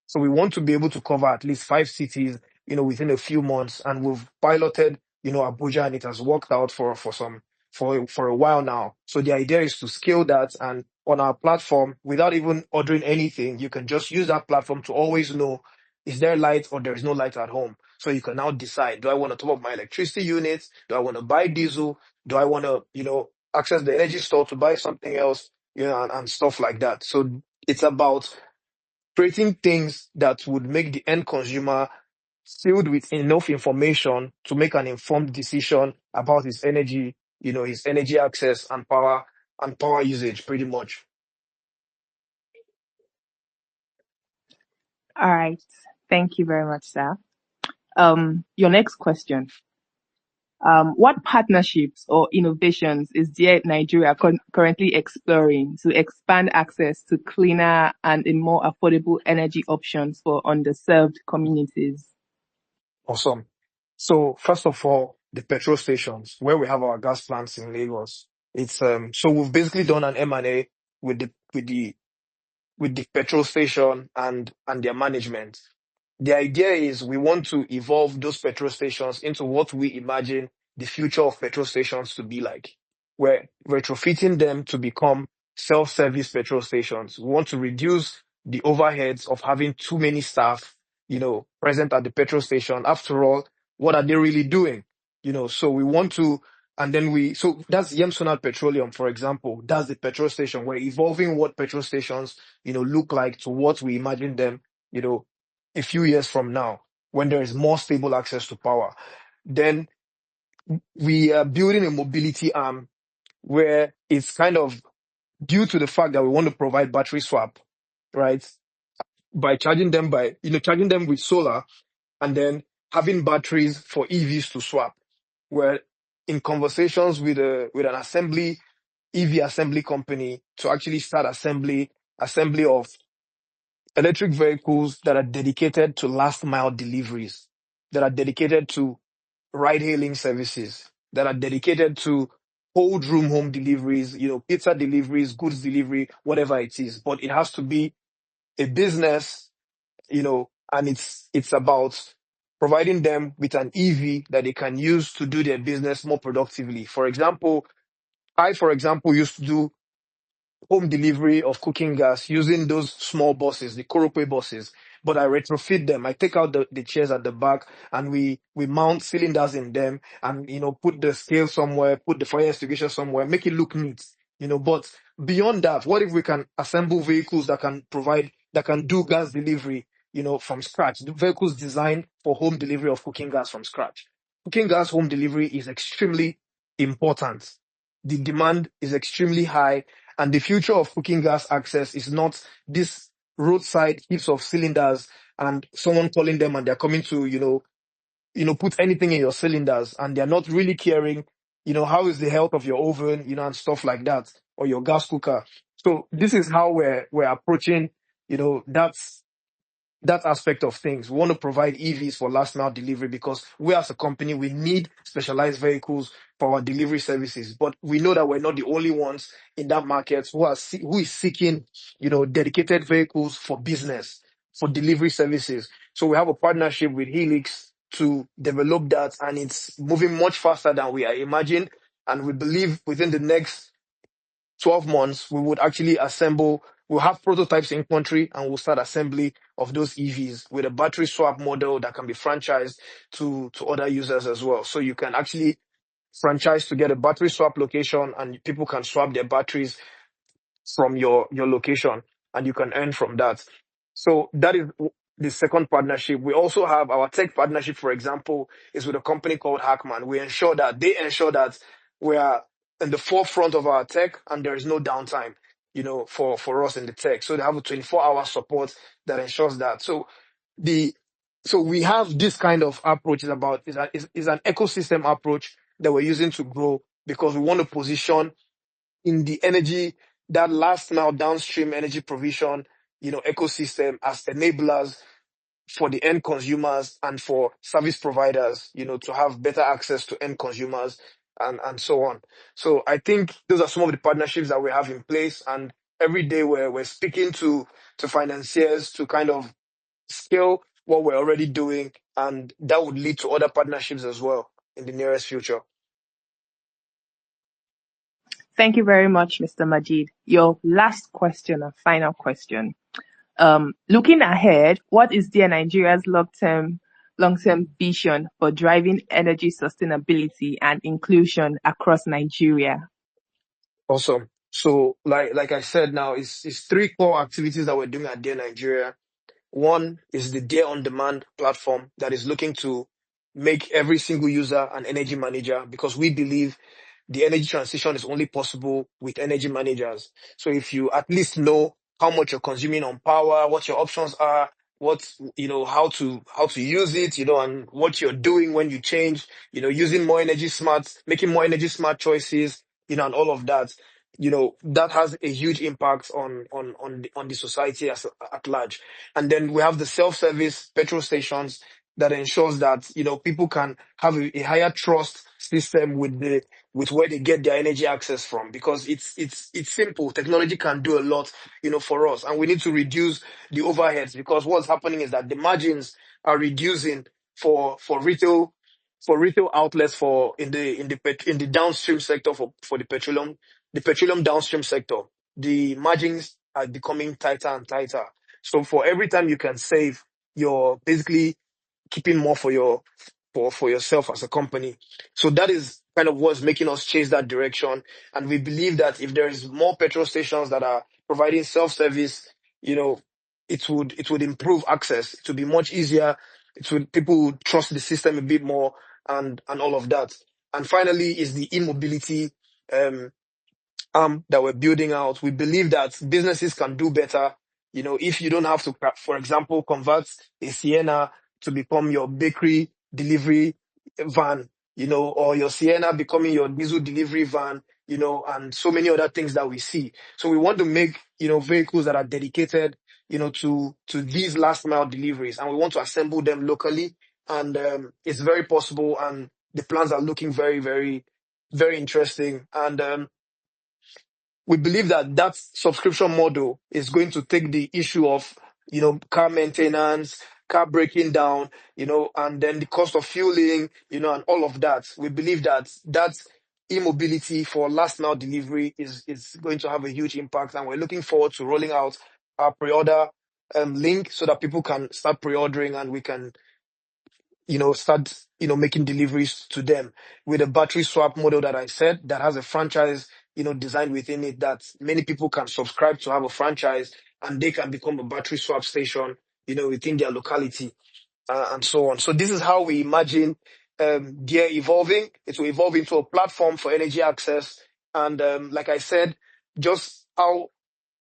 So we want to be able to cover at least 5 cities, within a few months. And we've piloted, Abuja, and it has worked out for a while now. So the idea is to scale that, and on our platform, without even ordering anything, you can just use that platform to always know, is there light or there is no light at home? So you can now decide, do I want to top up my electricity units? Do I want to buy diesel? Do I want to, access the energy store to buy something else? And stuff like that. So it's about creating things that would make the end consumer filled with enough information to make an informed decision about his energy access and power usage, pretty much. All right. Thank you very much, sir. Your next question. What partnerships or innovations is Dear Nigeria currently exploring to expand access to cleaner and more affordable energy options for underserved communities? Awesome. So first of all, the petrol stations where we have our gas plants in Lagos. It's so we've basically done an M&A with the petrol station and their management. The idea is we want to evolve those petrol stations into what we imagine the future of petrol stations to be like. We're retrofitting them to become self-service petrol stations. We want to reduce the overheads of having too many staff, present at the petrol station. After all, what are they really doing? So we want to, and then so that's Yemsonat Petroleum, for example. That's the petrol station. We're evolving what petrol stations, look like to what we imagine them, a few years from now, when there is more stable access to power. Then we are building a mobility arm where it's kind of due to the fact that we want to provide battery swap, right? By charging them with solar and then having batteries for EVs to swap. We're in conversations with an EV assembly company to actually start assembly of electric vehicles that are dedicated to last mile deliveries, that are dedicated to ride hailing services, that are dedicated to cold room home deliveries, pizza deliveries, goods delivery, whatever it is. But it has to be a business, and it's about providing them with an EV that they can use to do their business more productively. For example, used to do home delivery of cooking gas using those small buses, the Korope buses, but I retrofit them. I take out the chairs at the back and we mount cylinders in them and, put the scale somewhere, put the fire extinguisher somewhere, make it look neat, but beyond that, what if we can assemble vehicles that can do gas delivery, from scratch, the vehicles designed for home delivery of cooking gas from scratch. Cooking gas home delivery is extremely important. The demand is extremely high. And the future of cooking gas access is not this roadside heaps of cylinders and someone calling them and they're coming to, put anything in your cylinders and they're not really caring, how is the health of your oven, and stuff like that, or your gas cooker. So this is how we're approaching, that aspect of things. We want to provide EVs for last mile delivery because we as a company, we need specialized vehicles for our delivery services. But we know that we're not the only ones in that market who is seeking, dedicated vehicles for business, for delivery services. So we have a partnership with Helix to develop that, and it's moving much faster than we are imagined. And we believe within the next 12 months, we'll have prototypes in country, and we'll start assembly of those EVs with a battery swap model that can be franchised to other users as well. So you can actually franchise to get a battery swap location, and people can swap their batteries from your location, and you can earn from that. So that is the second partnership. We also have our tech partnership, for example, is with a company called Hackman. They ensure that we are in the forefront of our tech, and there is no downtime, for us in the tech. So they have a 24-hour support that ensures that. So we have this kind of approach is an ecosystem approach that we're using to grow, because we want to position in the energy, that last mile downstream energy provision, ecosystem as enablers for the end consumers and for service providers, to have better access to end consumers and so on. So I think those are some of the partnerships that we have in place, and every day we're speaking to financiers to kind of scale what we're already doing, and that would lead to other partnerships as well in the nearest future. Thank you very much, Mr. Majid. Your last question and final question. Looking ahead, what is Dear Nigeria's long-term vision for driving energy sustainability and inclusion across Nigeria? Awesome. So like I said now, it's three core activities that we're doing at Dear Nigeria. One is the Dear On Demand platform that is looking to make every single user an energy manager, because we believe the energy transition is only possible with energy managers. So if you at least know how much you're consuming on power, what your options are, how to use it, and what you're doing when you change, using more energy smart, making more energy smart choices, and all of that, that has a huge impact on the society at large. And then we have the self-service petrol stations that ensures that, people can have a higher trust system with where they get their energy access from, because it's simple. Technology can do a lot, for us, and we need to reduce the overheads, because what's happening is that the margins are reducing for retail outlets in the downstream sector for the petroleum downstream sector. The margins are becoming tighter and tighter. So for every time you can save, you're basically keeping more for yourself as a company. So that is kind of what's making us change that direction. And we believe that if there is more petrol stations that are providing self-service, it would improve access. It would be much easier. People would trust the system a bit more, and all of that. And finally is the e-mobility um, arm that we're building out. We believe that businesses can do better. If you don't have to, for example, convert a Sienna to become your bakery delivery van, or your Sienna becoming your diesel delivery van, and so many other things that we see. So we want to make, vehicles that are dedicated, to these last mile deliveries, and we want to assemble them locally. And it's very possible, and the plans are looking very, very, very interesting. And we believe that subscription model is going to take the issue of, car maintenance, car breaking down, and then the cost of fueling, and all of that. We believe that e-mobility for last mile delivery is going to have a huge impact, and we're looking forward to rolling out our pre-order link so that people can start pre-ordering, and we can start, making deliveries to them with a battery swap model that I said, that has a franchise, designed within it, that many people can subscribe to have a franchise, and they can become a battery swap station, within their locality, and so on. So this is how we imagine Dear evolving. It will evolve into a platform for energy access. And like I said, just how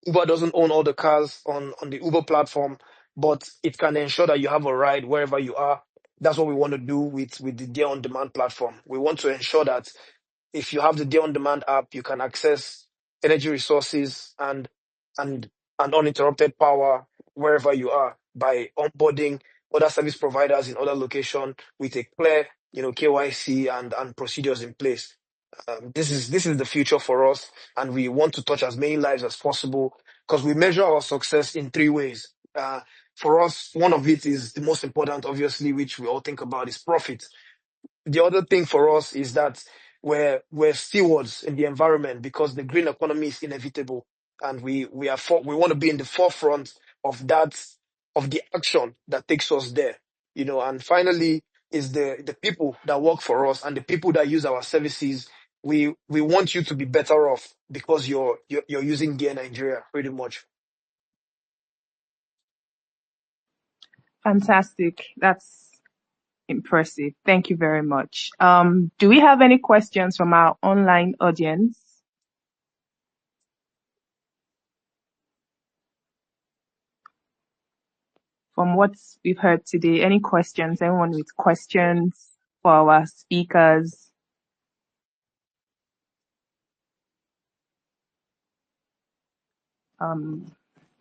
Uber doesn't own all the cars on the Uber platform, but it can ensure that you have a ride wherever you are. That's what we want to do with the Dear On Demand platform. We want to ensure that if you have the Dear On Demand app, you can access energy resources and uninterrupted power wherever you are by onboarding other service providers in other locations with a clear, KYC and procedures in place. This is the future for us, and we want to touch as many lives as possible because we measure our success in three ways. For us, one of it is the most important, obviously, which we all think about is profit. The other thing for us is that we're stewards in the environment because the green economy is inevitable, and we want to be in the forefront of that, of the action that takes us there. And finally is the people that work for us and the people that use our services. We want you to be better off because you're using Dear Nigeria pretty much. Fantastic. That's impressive. Thank you very much. Do we have any questions from our online audience? From what we've heard today, any questions? Anyone with questions for our speakers?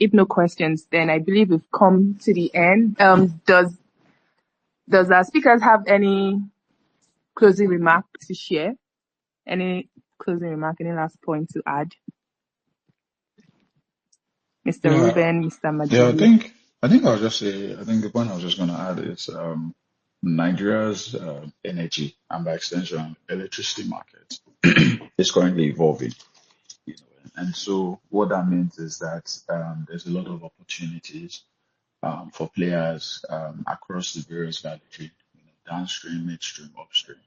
If no questions, then I believe we've come to the end. Does our speakers have any closing remarks to share? Any closing remark, any last point to add? Mr. Yeah, Ruben, Mr. yeah. Majid. I think I'll just say. I think the point I was just going to add is Nigeria's energy and by extension electricity market is currently evolving. And so what that means is that there's a lot of opportunities for players across the various value chain, downstream, midstream, upstream.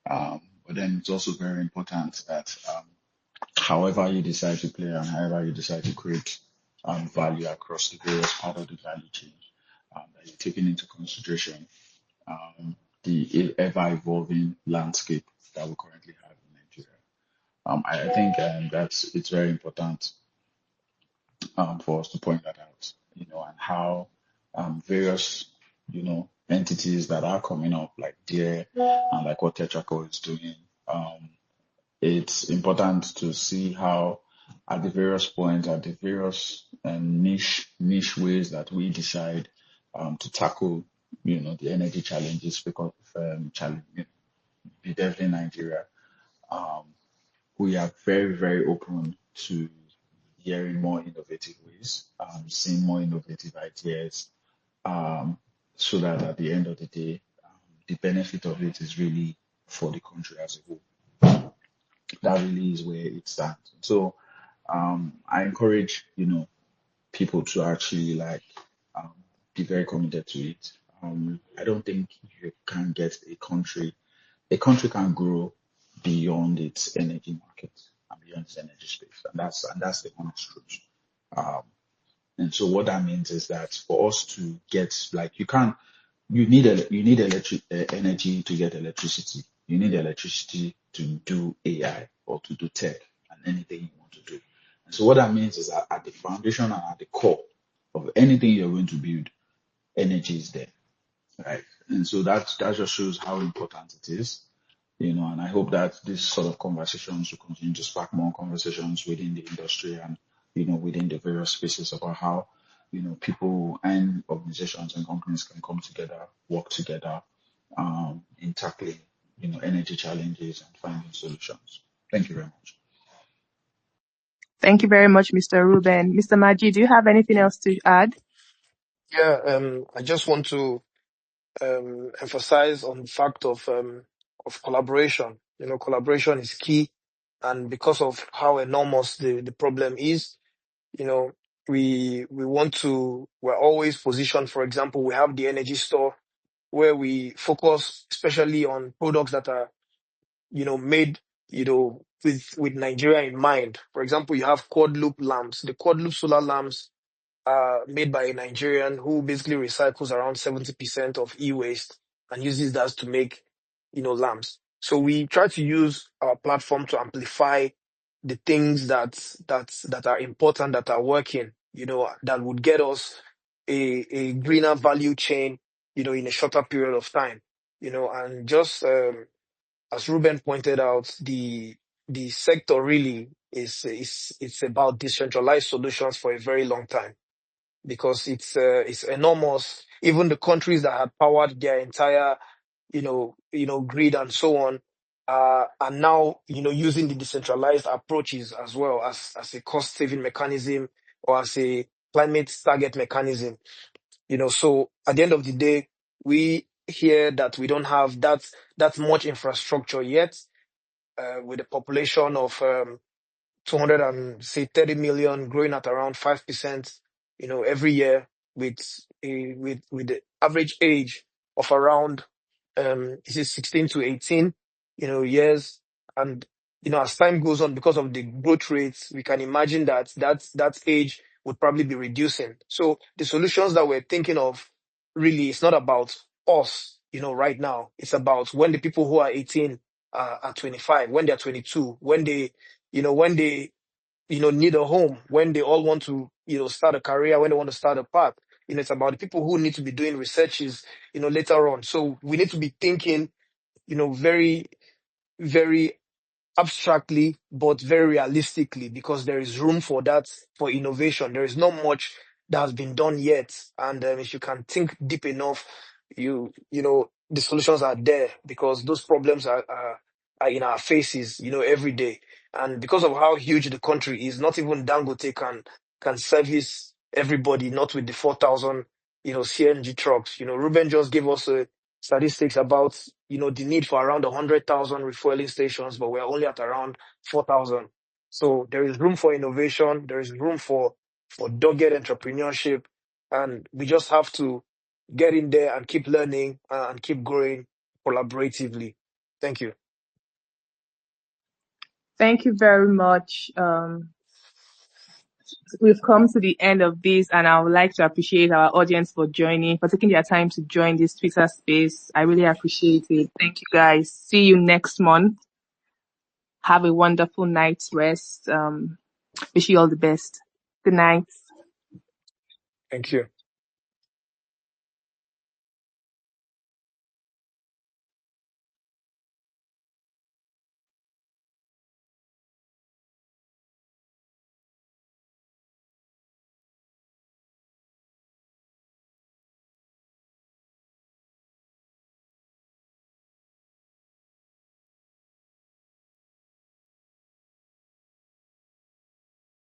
But then it's also very important that however you decide to play and however you decide to create value across the various part of the value chain, that you're taking into consideration the ever evolving landscape that we currently have in Nigeria. I think it's very important for us to point that out, and how various, entities that are coming up, like DARE and like what Tetraco is doing. It's important to see how, at the various points, at the various niche ways that we decide to tackle, the energy challenges because challenge, definitely Nigeria. We are very, very open to hearing more innovative ways, seeing more innovative ideas, so that at the end of the day, the benefit of it is really for the country as a whole. That really is where it stands. So I encourage, people to actually be very committed to it. I don't think you can get a country can grow beyond its energy market and beyond its energy space, and that's the honest truth. Um, and so what that means is that for us to get you need electric energy to get electricity. You need electricity to do AI or to do tech and anything you want to do. And so what that means is that at the foundation and at the core of anything you're going to build, energy is there, right? And so that just shows how important it is, and I hope that this sort of conversations will continue to spark more conversations within the industry and, within the various spaces about how, people and organizations and companies can come together, work together, in tackling, energy challenges and finding solutions. Thank you very much. Thank you very much, Mr. Ruben. Mr. Majid, do you have anything else to add? Yeah, I just want to emphasize on the fact of collaboration. Collaboration is key, and because of how enormous the problem is, you know, we're always positioned. For example, we have the energy store where we focus especially on products that are, made, with Nigeria in mind. For example, you have quad loop lamps. The quad loop solar lamps made by a Nigerian who basically recycles around 70% of e-waste and uses that to make, lamps. So we try to use our platform to amplify the things that are important, that are working, that would get us a greener value chain, in a shorter period of time, and just as Ruben pointed out, the sector really is it's about decentralized solutions for a very long time because it's enormous. Even the countries that had powered their entire, grid and so on, are now, using the decentralized approaches as well as a cost saving mechanism or as a climate target mechanism. So at the end of the day, we hear that we don't have that much infrastructure yet, with a population of 230 million, growing at around 5%, every year, with the average age of around is it 16 to 18, years. And as time goes on, because of the growth rates, we can imagine that age would probably be reducing. So the solutions that we're thinking of, really, it's not about us, right now. It's about when the people who are 18 are 25, when they're 22, when they need a home, when they all want to, start a career, when they want to start a path. It's about the people who need to be doing researches, later on. So we need to be thinking, very, very abstractly, but very realistically, because there is room for that, for innovation. There is not much that has been done yet. And if you can think deep enough, the solutions are there, because those problems are in our faces, every day. And because of how huge the country is, not even Dangote can service everybody, not with the 4,000, CNG trucks. Ruben just gave us statistics about, the need for around 100,000 refueling stations, but we're only at around 4,000. So there is room for innovation. There is room for dogged entrepreneurship, and we just have to get in there and keep learning, and keep growing collaboratively. Thank you. Thank you very much. We've come to the end of this, and I would like to appreciate our audience for taking their time to join this Twitter space. I really appreciate it. Thank you, guys. See you next month. Have a wonderful night's rest. Wish you all the best. Good night. Thank you.